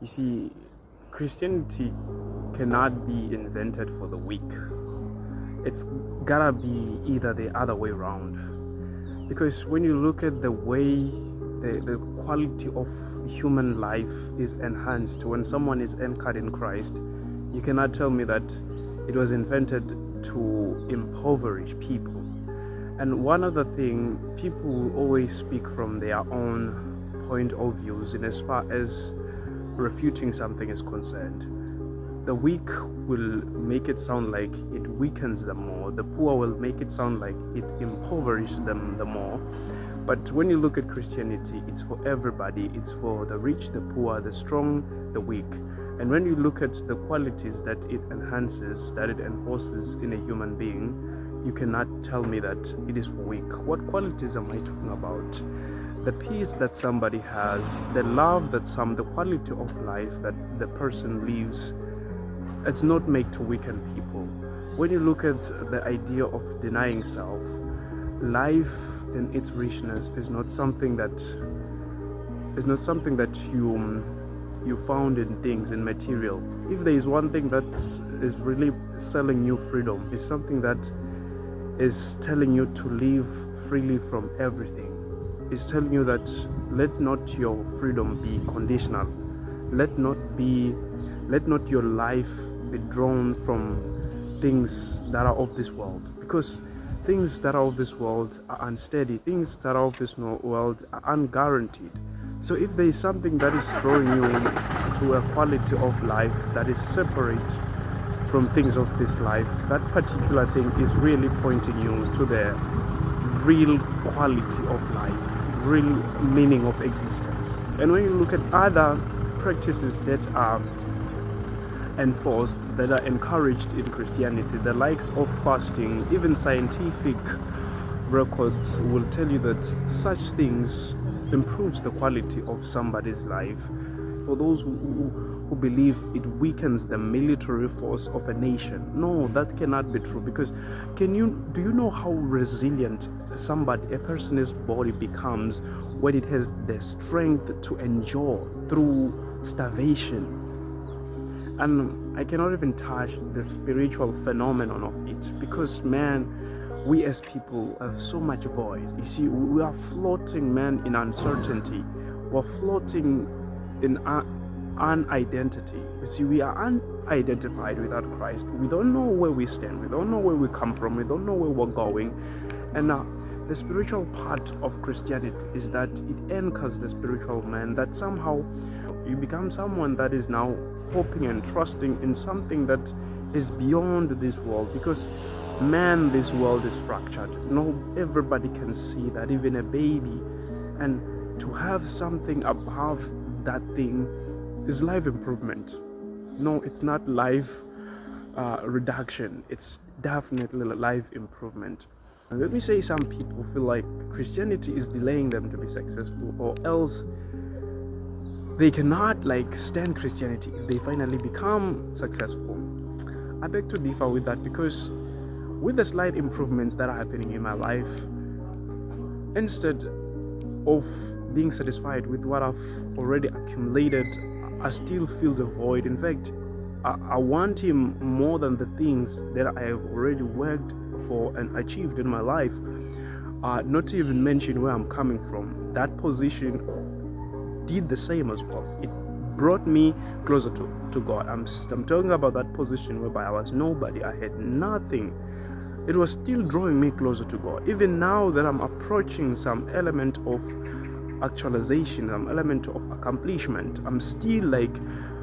You see, Christianity cannot be invented for the weak. It's gotta be either the other way around. Because when you look at the way the quality of human life is enhanced when someone is anchored in Christ, you cannot tell me that it was invented to impoverish people. And one other thing, people will always speak from their own point of views in as far as refuting something is concerned. The weak will make it sound like it weakens them more. The poor will make it sound like it impoverishes them the more. But when you look at Christianity, it's for everybody. It's for the rich, the poor, the strong, the weak. And when you look at the qualities that it enhances, that it enforces in a human being, you cannot tell me that it is for weak. What qualities am I talking about? The peace that somebody has, the love that the quality of life that the person lives, it's not made to weaken people. When you look at the idea of denying self, life in its richness is not something that you found in things, in material. If there is one thing that is really selling you freedom, it's something that is telling you to live freely from everything. It's telling you that let not your freedom be conditional. Let not your life be drawn from things that are of this world. Because things that are of this world are unsteady. Things that are of this world are unguaranteed. So if there is something that is drawing you to a quality of life that is separate from things of this life, that particular thing is really pointing you to the real quality of life, real meaning of existence. And when you look at other practices that are enforced, that are encouraged in Christianity, the likes of fasting, even scientific records will tell you that such things improves the quality of somebody's life. For those who believe it weakens the military force of a nation, no, that cannot be true. Because do you know how resilient a person's body becomes when it has the strength to endure through starvation? And I cannot even touch the spiritual phenomenon of it, because man, we as people have so much void. You see, we are floating, man, in uncertainty. We're floating in unidentity. You see, we are unidentified without Christ. We don't know where we stand. We don't know where we come from. We don't know where we're going. And the spiritual part of Christianity is that it anchors the spiritual man, that somehow you become someone that is now hoping and trusting in something that is beyond this world. Because man, this world is fractured. No, everybody can see that, even a baby. And to have something above that thing is life improvement. No, it's not life reduction. It's definitely life improvement. And let me say, some people feel like Christianity is delaying them to be successful, or else they cannot stand Christianity if they finally become successful. I beg to differ with that, because with the slight improvements that are happening in my life, instead of being satisfied with what I've already accumulated, I still feel the void. In fact, I want Him more than the things that I have already worked for and achieved in my life. Not to even mention where I'm coming from. That position did the same as well. It brought me closer to God. I'm talking about that position whereby I was nobody. I had nothing. It was still drawing me closer to God. Even now that I'm approaching some element of actualization, some element of accomplishment, I'm still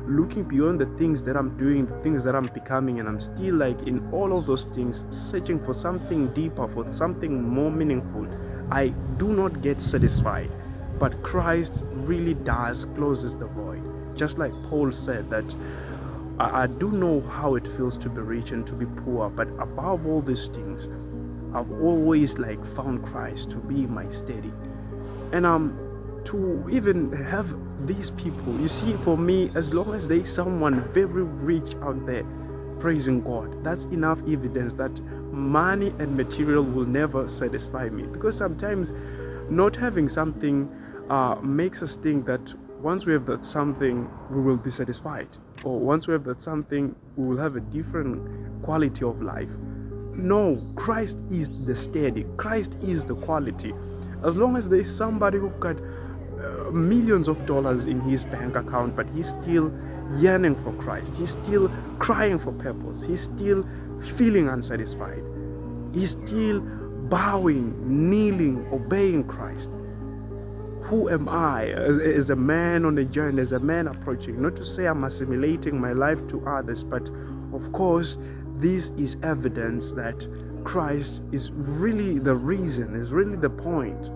looking beyond the things that I'm doing, the things that I'm becoming, and I'm still in all of those things searching for something deeper, for something more meaningful. I do not get satisfied, but Christ really closes the void. Just like Paul said that I do know how it feels to be rich and to be poor, but above all these things, I've always found Christ to be my steady. And to even have these people, you see, for me, as long as there's someone very rich out there praising God, that's enough evidence that money and material will never satisfy me. Because sometimes not having something makes us think that once we have that something, we will be satisfied. Or once we have that something, we will have a different quality of life. No, Christ is the steady. Christ is the quality. As long as there is somebody who've got millions of dollars in his bank account, but he's still yearning for Christ, he's still crying for purpose, he's still feeling unsatisfied, he's still bowing, kneeling, obeying Christ. Who am I as a man on a journey, as a man approaching? Not to say I'm assimilating my life to others, but of course, this is evidence that Christ is really the reason, is really the point